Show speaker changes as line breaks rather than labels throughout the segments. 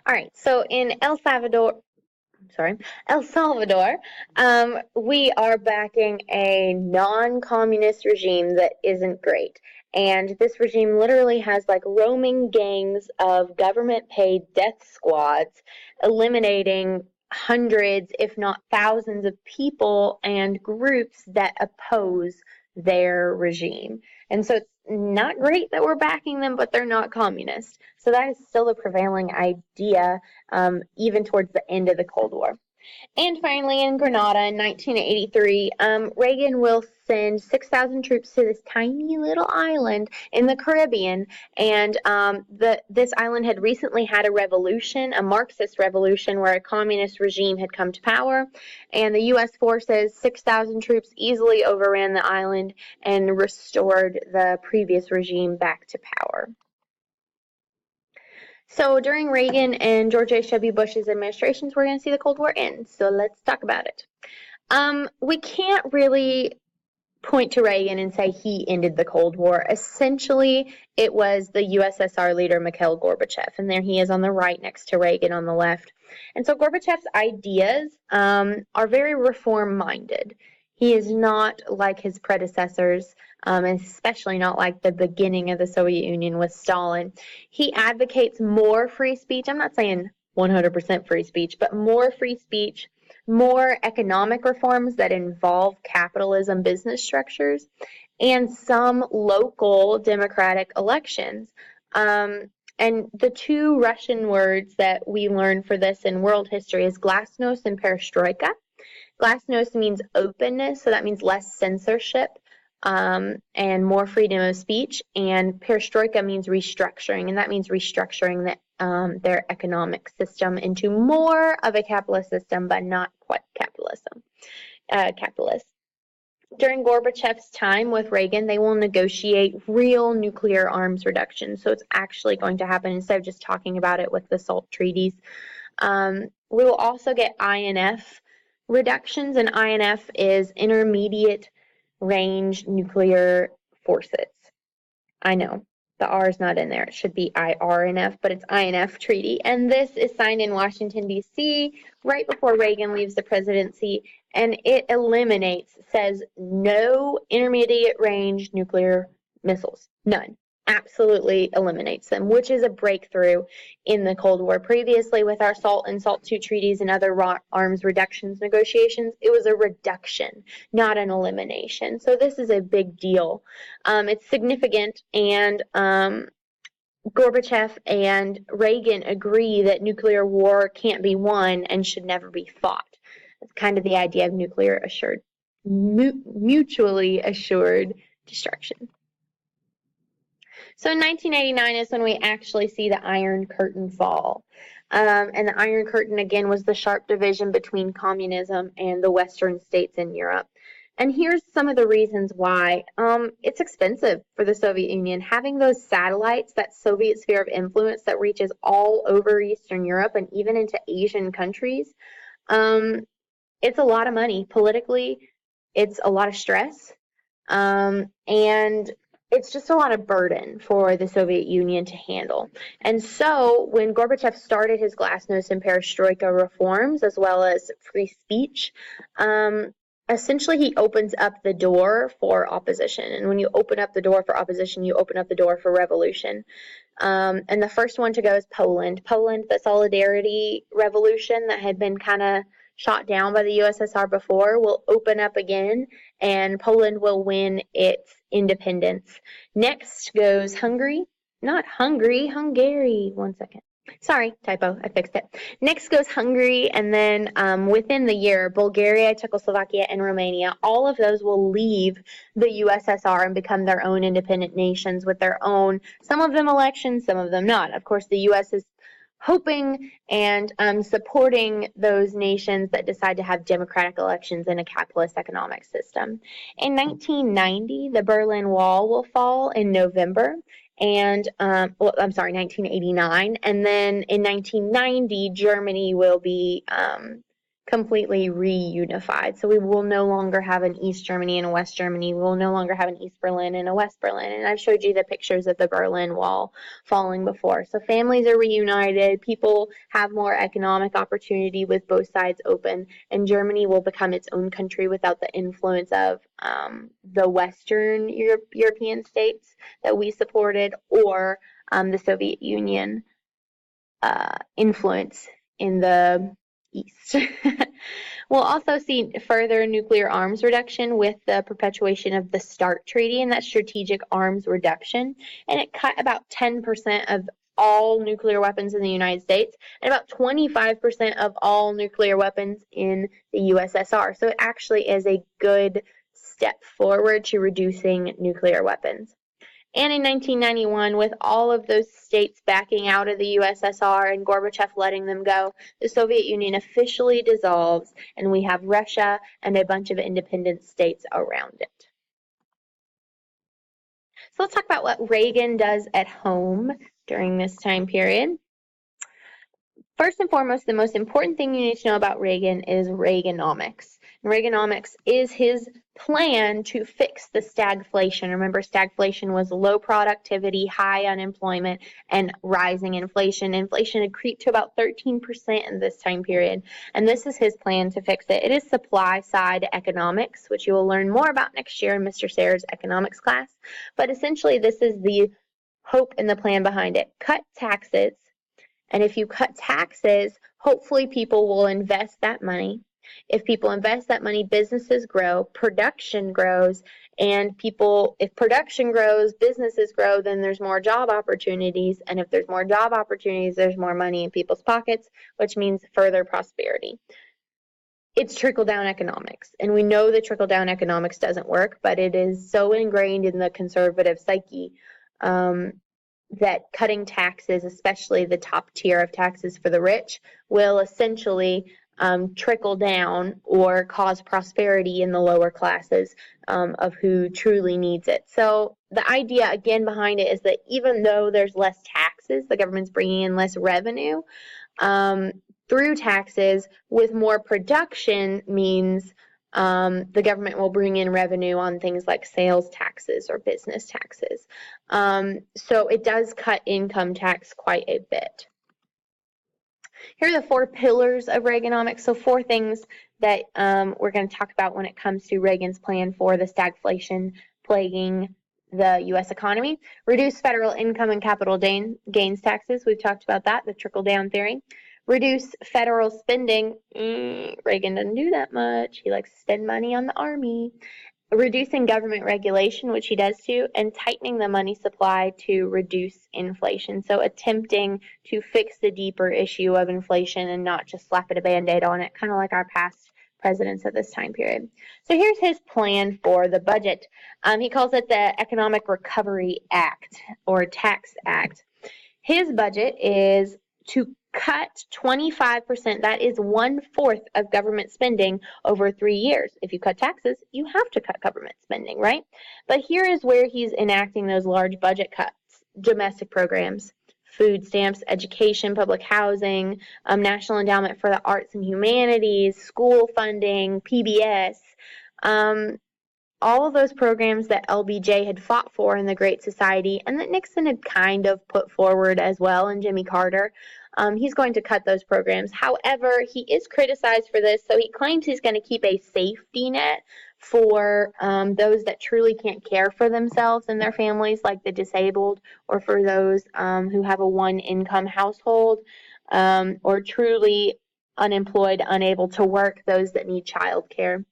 All right, so in El Salvador, we are backing a non-communist regime that isn't great. And this regime literally has like roaming gangs of government-paid death squads, eliminating hundreds, if not thousands, of people and groups that oppose their regime. And so it's not great that we're backing them, but they're not communist. So that is still a prevailing idea, even towards the end of the Cold War. And finally, in Grenada in 1983, Reagan will send 6,000 troops to this tiny little island in the Caribbean. And this island had recently had a revolution, a Marxist revolution, where a communist regime had come to power. And the U.S. forces, 6,000 troops, easily overran the island and restored the previous regime back to power. So during Reagan and George H.W. Bush's administrations, we're going to see the Cold War end. So let's talk about it. We can't really point to Reagan and say he ended the Cold War. Essentially, it was the USSR leader Mikhail Gorbachev, and there he is on the right next to Reagan on the left. And so Gorbachev's ideas are very reform-minded. He is not like his predecessors, especially not like the beginning of the Soviet Union with Stalin. He advocates more free speech. I'm not saying 100% free speech, but more free speech, more economic reforms that involve capitalism business structures, and some local democratic elections. And the two Russian words that we learn for this in world history is glasnost and perestroika. Glasnost means openness, so that means less censorship and more freedom of speech. And perestroika means restructuring, and that means restructuring their economic system into more of a capitalist system, but not quite capitalist. During Gorbachev's time with Reagan, they will negotiate real nuclear arms reduction. So it's actually going to happen instead of just talking about it with the SALT treaties. We will also get INF reductions, and INF is intermediate range nuclear forces. I know, the R is not in there. It should be IRNF, but it's INF treaty. And this is signed in Washington, D.C. right before Reagan leaves the presidency. And it says no intermediate range nuclear missiles. None. Absolutely eliminates them, which is a breakthrough in the Cold War. Previously, with our SALT and SALT II treaties and other arms reductions negotiations, it was a reduction, not an elimination. So this is a big deal. It's significant, and Gorbachev and Reagan agree that nuclear war can't be won and should never be fought. It's kind of the idea of mutually assured destruction. So in 1989 is when we actually see the Iron Curtain fall. And the Iron Curtain, again, was the sharp division between communism and the Western states in Europe. And here's some of the reasons why. It's expensive for the Soviet Union. Having those satellites, that Soviet sphere of influence that reaches all over Eastern Europe and even into Asian countries, it's a lot of money. Politically, it's a lot of stress. And it's just a lot of burden for the Soviet Union to handle. And so when Gorbachev started his glasnost and perestroika reforms, as well as free speech, essentially he opens up the door for opposition. And when you open up the door for opposition, you open up the door for revolution. And the first one to go is Poland. Poland, the Solidarity Revolution that had been kind of shot down by the USSR before, will open up again, and Poland will win its independence. Next goes Hungary. Not Hungary, Hungary. 1 second. Sorry, typo. I fixed it. Next goes Hungary, and then within the year, Bulgaria, Czechoslovakia, and Romania. All of those will leave the USSR and become their own independent nations with their own, some of them elections, some of them not. Of course, the U.S. is hoping and supporting those nations that decide to have democratic elections in a capitalist economic system. In 1990, the Berlin Wall will fall in November, and 1989, and then in 1990, Germany will be completely reunified. So we will no longer have an East Germany and a West Germany. We will no longer have an East Berlin and a West Berlin. And I've showed you the pictures of the Berlin Wall falling before. So families are reunited. People have more economic opportunity with both sides open. And Germany will become its own country without the influence of the Western European states that we supported, or the Soviet Union influence in the East. We'll also see further nuclear arms reduction with the perpetuation of the START Treaty, and that's strategic arms reduction. And it cut about 10% of all nuclear weapons in the United States and about 25% of all nuclear weapons in the USSR. So it actually is a good step forward to reducing nuclear weapons. And in 1991, with all of those states backing out of the USSR and Gorbachev letting them go, the Soviet Union officially dissolves, and we have Russia and a bunch of independent states around it. So let's talk about what Reagan does at home during this time period. First and foremost, the most important thing you need to know about Reagan is Reaganomics. And Reaganomics is his plan to fix the stagflation. Remember, stagflation was low productivity, high unemployment, and rising inflation. Inflation had creeped to about 13% in this time period, and this is his plan to fix it. It is supply-side economics, which you will learn more about next year in Mr. Sayers' economics class. But essentially, this is the hope and the plan behind it. Cut taxes. And if you cut taxes, hopefully people will invest that money. If people invest that money, businesses grow, production grows, and if production grows, businesses grow, then there's more job opportunities. And if there's more job opportunities, there's more money in people's pockets, which means further prosperity. It's trickle-down economics. And we know that trickle-down economics doesn't work, but it is so ingrained in the conservative psyche that cutting taxes, especially the top tier of taxes for the rich, will essentially trickle down or cause prosperity in the lower classes of who truly needs it. So the idea, again, behind it is that even though there's less taxes, the government's bringing in less revenue through taxes, with more production means the government will bring in revenue on things like sales taxes or business taxes. So it does cut income tax quite a bit. Here are the 4 pillars of Reaganomics. So 4 things that we're going to talk about when it comes to Reagan's plan for the stagflation plaguing the U.S. economy. Reduce federal income and capital gains taxes. We've talked about that, the trickle-down theory. Reduce federal spending. Reagan doesn't do that much. He likes to spend money on the Army. Reducing government regulation, which he does too, and tightening the money supply to reduce inflation. So attempting to fix the deeper issue of inflation and not just slap a Band-Aid on it, kind of like our past presidents at this time period. So here's his plan for the budget. He calls it the Economic Recovery Act or Tax Act. His budget is to cut 25%, that is 1/4 of government spending over 3 years. If you cut taxes, you have to cut government spending, right? But here is where he's enacting those large budget cuts. Domestic programs, food stamps, education, public housing, National Endowment for the Arts and Humanities, school funding, PBS, all of those programs that LBJ had fought for in the Great Society and that Nixon had kind of put forward as well, and Jimmy Carter. He's going to cut those programs. However, he is criticized for this, so he claims he's going to keep a safety net for those that truly can't care for themselves and their families, like the disabled, or for those who have a one-income household, or truly unemployed, unable to work, those that need child care.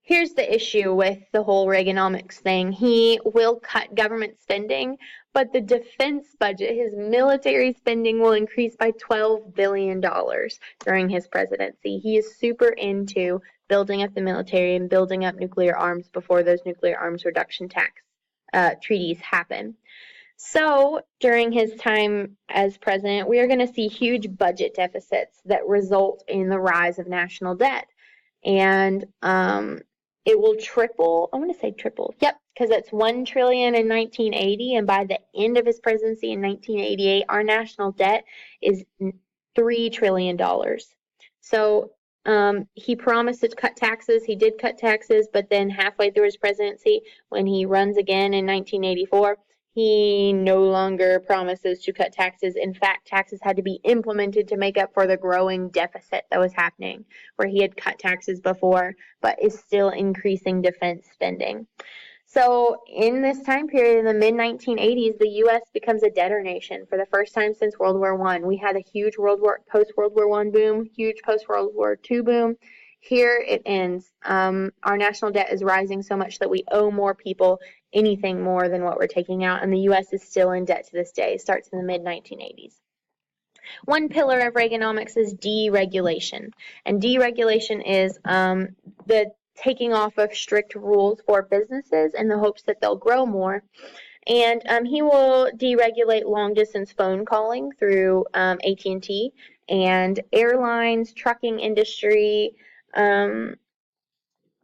Here's the issue with the whole Reaganomics thing. He will cut government spending, but the defense budget, his military spending, will increase by $12 billion during his presidency. He is super into building up the military and building up nuclear arms before those nuclear arms reduction treaties happen. So during his time as president, we are going to see huge budget deficits that result in the rise of national debt. And it will triple. I want to say triple. Yep, because it's $1 trillion in 1980, and by the end of his presidency in 1988, our national debt is $3 trillion. So he promised to cut taxes. He did cut taxes, but then halfway through his presidency, when he runs again in 1984, he no longer promises to cut taxes. In fact, taxes had to be implemented to make up for the growing deficit that was happening, where he had cut taxes before, but is still increasing defense spending. So in this time period, in the mid-1980s, the U.S. becomes a debtor nation for the first time since World War I. We had a huge post-World War I boom, huge post-World War II boom. Here it ends. Our national debt is rising so much that we owe more people anything more than what we're taking out, and the U.S. is still in debt to this day. It starts in the mid-1980s. One pillar of Reaganomics is deregulation, and deregulation is the taking off of strict rules for businesses in the hopes that they'll grow more. And he will deregulate long-distance phone calling through AT&T and airlines, trucking industry,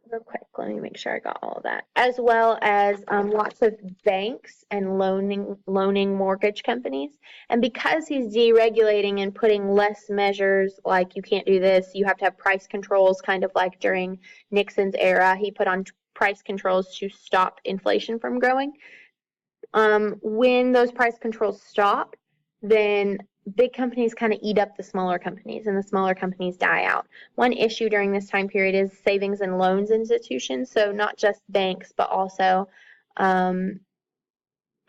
real quick, let me make sure I got all of that, as well as lots of banks and loaning mortgage companies. And because he's deregulating and putting less measures, like you can't do this, you have to have price controls, kind of like during Nixon's era, he put on price controls to stop inflation from growing. When those price controls stop, then big companies kind of eat up the smaller companies, and the smaller companies die out. One issue during this time period is savings and loans institutions, so not just banks, but also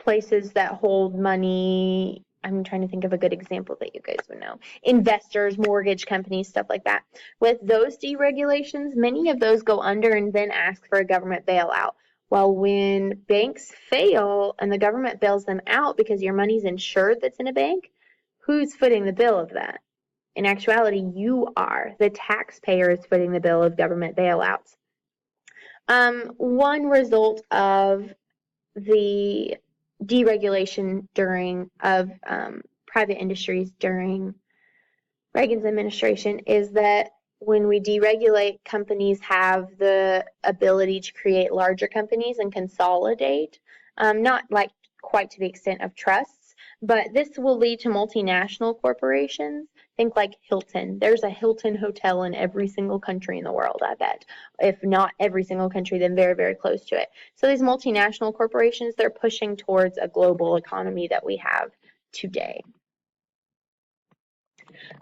places that hold money. I'm trying to think of a good example that you guys would know. Investors, mortgage companies, stuff like that. With those deregulations, many of those go under and then ask for a government bailout. Well, when banks fail and the government bails them out because your money's insured that's in a bank, who's footing the bill of that? In actuality, you are. The taxpayer is footing the bill of government bailouts. One result of the deregulation of private industries during Reagan's administration is that when we deregulate, companies have the ability to create larger companies and consolidate, not like quite to the extent of trusts, but this will lead to multinational corporations. Think like Hilton. There's a Hilton hotel in every single country in the world, I bet. If not every single country, then very, very close to it. So these multinational corporations, they're pushing towards a global economy that we have today.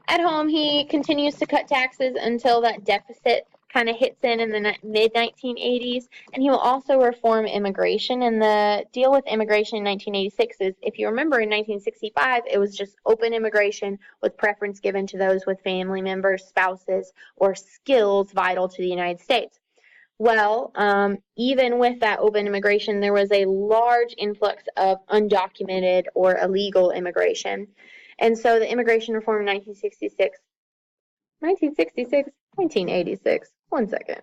At home, he continues to cut taxes until that deficit kind of hits in the mid-1980s, and he will also reform immigration. And the deal with immigration in 1986 is, if you remember, in 1965, it was just open immigration with preference given to those with family members, spouses, or skills vital to the United States. Well, even with that open immigration, there was a large influx of undocumented or illegal immigration. And so the immigration reform in 1986, one second.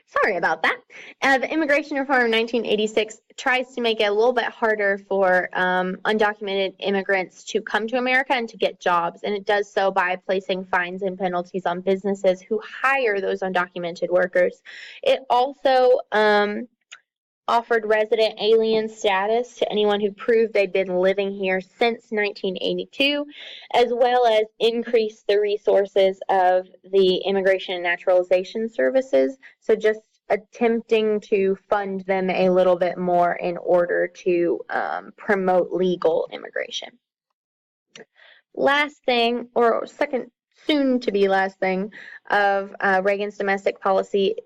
Sorry about that. The immigration reform in 1986 tries to make it a little bit harder for undocumented immigrants to come to America and to get jobs, and it does so by placing fines and penalties on businesses who hire those undocumented workers. It also offered resident alien status to anyone who proved they'd been living here since 1982, as well as increased the resources of the Immigration and Naturalization Services, so just attempting to fund them a little bit more in order to promote legal immigration. Last thing, or second soon to be last thing, of Reagan's domestic policy,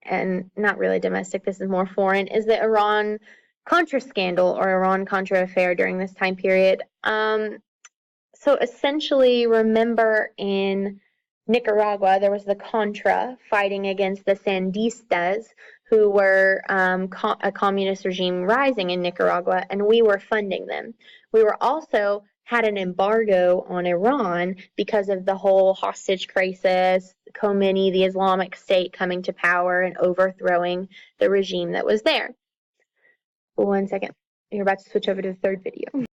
and not really domestic, this is more foreign, is the Iran-Contra scandal or Iran-Contra affair during this time period. So essentially, remember in Nicaragua, there was the Contra fighting against the Sandistas, who were a communist regime rising in Nicaragua, and we were funding them. We were also had an embargo on Iran because of the whole hostage crisis, Khomeini, the Islamic State, coming to power and overthrowing the regime that was there. One second. You're about to switch over to the third video.